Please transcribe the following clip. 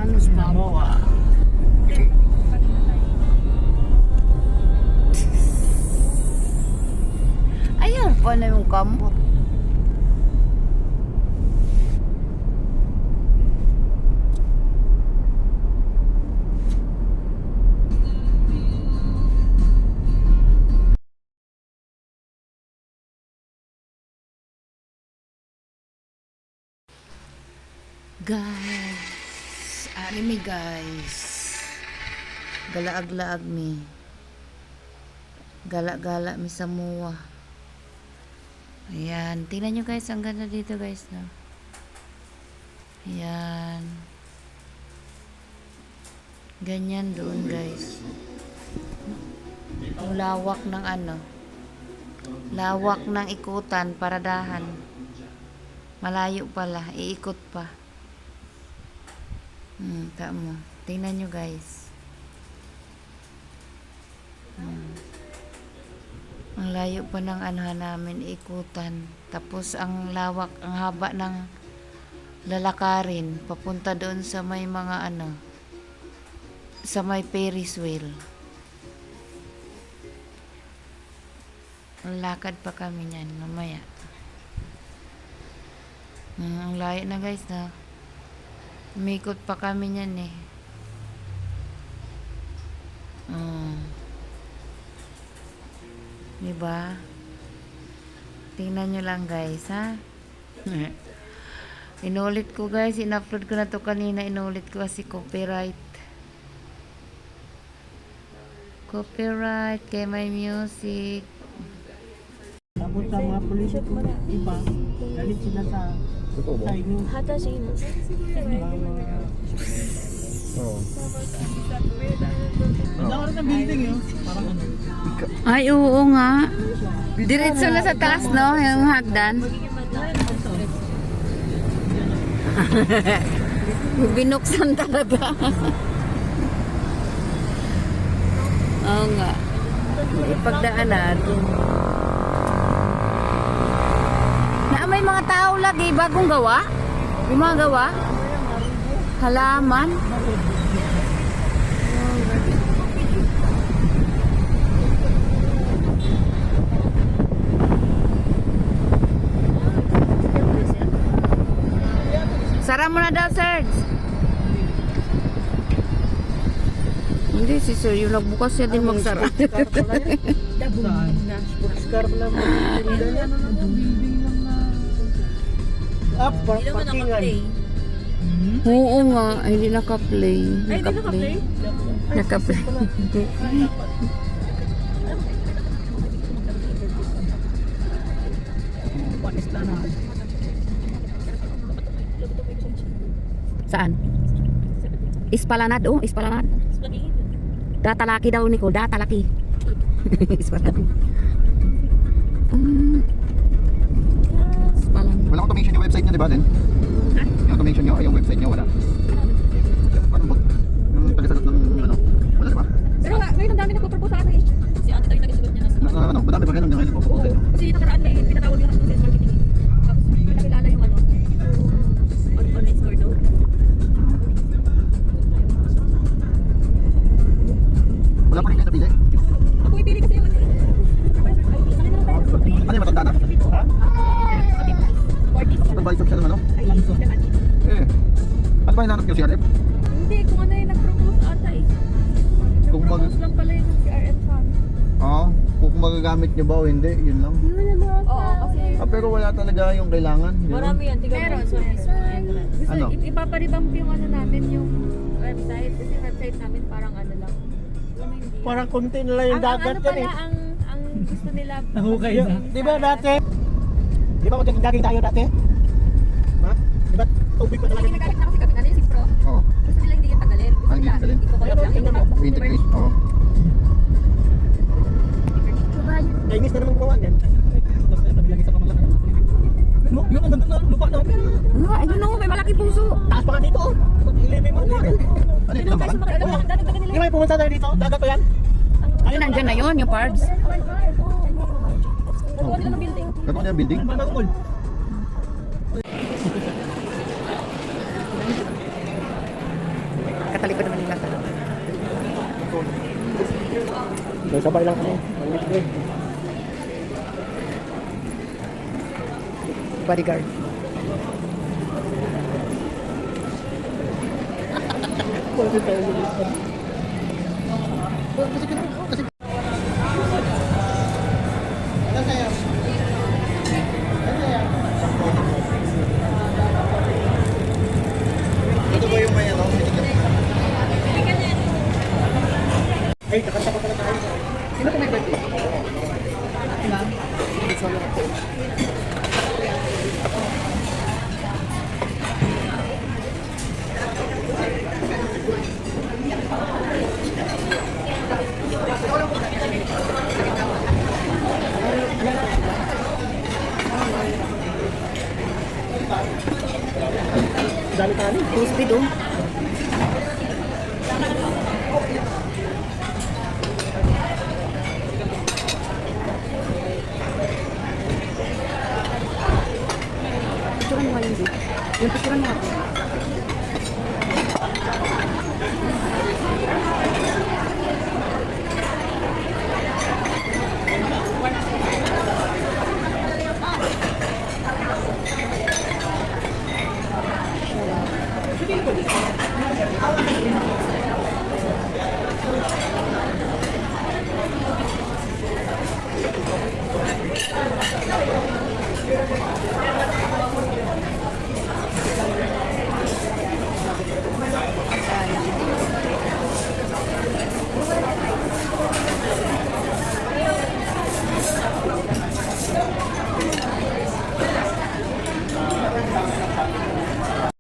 Anus Samoa. Ayan pa na yung kamot. Guys, ari mi guys. Galaag-laag mi. Gala-gala mi sa muwa. Ayan, tingnan nyo guys, ang ganda dito guys, no? Ayan. Ganyan doon guys. Ang lawak ng ano. Lawak ng ikutan, paradahan. Malayo pala, iikot pa. Tama. Tingnan nyo guys. Ang layo pa ng anuhan namin, ikutan. Tapos ang lawak, ang haba ng lalakarin papunta doon sa may mga ano, sa may Ferris wheel. Ang lakad pa kami niyan mamaya. Ang layo na guys, na umikot pa kami niyan eh. Diba? Tingnan nyo lang guys, ha? Inulit ko guys, in-upload ko na to kanina, inulit ko kasi copyright. Copyright kay my music. Tapos sa mga pulis, iba, galit sila sa inyo. Hata siya yun. Oo. Ang laki rin ng building yun. Parang ano. Ay, oo nga. Diretso na sa taas, no? Yung hagdan. Binuksan talaga. Oo nga. Ipagdaan natin. May mga tao lagi, bagong gawa? Yung mga gawa? Halaman? Sara mo na daw, Serge. Hindi, si Sir, yung nagbukas siya din magsara. Scar lang mo. Up, parkingan. Oo nga, ay, hindi naka-play. Ay, di naka-play? Naka-play. Saan? Ispalanad, oh, Ispalanad. Datalaki daw, Nicole, datalaki. Ispalanad. Ispalanad. Wala automation yung website nyo, di ba, din? Yung automation nyo, ay yung website nyo, wala. Parang bot. Yung tagasagot ng, ano, wala, di ba? Pero ngayon ang dami nagpo-propose sa akin eh. Si ate tayo nagsugot niya na. Ano, madami pa kayo nang nagpo-propose. Kasi nakaraan may pinatawag yung sales marketing. Tapos nakilala yung ano, online store daw. Wala pa rin kayo napili. Ako ipili kasi yung ano eh. Ano yung matanda na? Advisor siya ng ano? Eh. Ano ba hinanap nyo, CRF? Hindi, kung ano yung nag-propose ata eh. Kung mag- Nag-propose lang pala yung CRM sa amin. Oo. Kung magagamit nyo ba o hindi, yun lang. Oo, kasi Pero wala talaga yung kailangan. Yun lang. marami yan. Meron, so gusto Ano? ipaparibamp yung ano namin, yung website. Kasi yung website namin parang ano lang. Parang konti na lang yung Ang dagat ano yan pala, eh. ang gusto nila. Nahukay na. Di ba dati? Di ba kung daging tayo dati? Ha? Di ba tubig pa talaga Hindi dito? nagalit na kasi kami, ano yung 6 Pro. Oo. Gusto nila hindi yung tagalin. Gusto Ah, hindi nila, tagalin. ikukulog lang. Hindi naman. Integrate. Oo. Chinese na naman gawa yan. Tapos tabi lagi sa pamalakan. Yun ang ganda ng lupa namin. Ayun no, may malaki puso. Taas pa nga dito. Ilimi mo na. Ano yung lambakan? Dadagdagan nila. Di ba may pumunta tayo dito? Dagat pa yan? Ayun, nandyan na yun, yung parts. Nagawa nila ng building. Gano'n na yung building? Bagong mall. Nasa likod naman nila. May sabay lang kami. Bodyguard. Ito ba yung may ano? Ay, kakanta pa pala tayo. Sino po may birthday? Ma'am? Dali tayo. Full speed oh. Picturean mo nga yun, Vic. Yung picturean mo ako.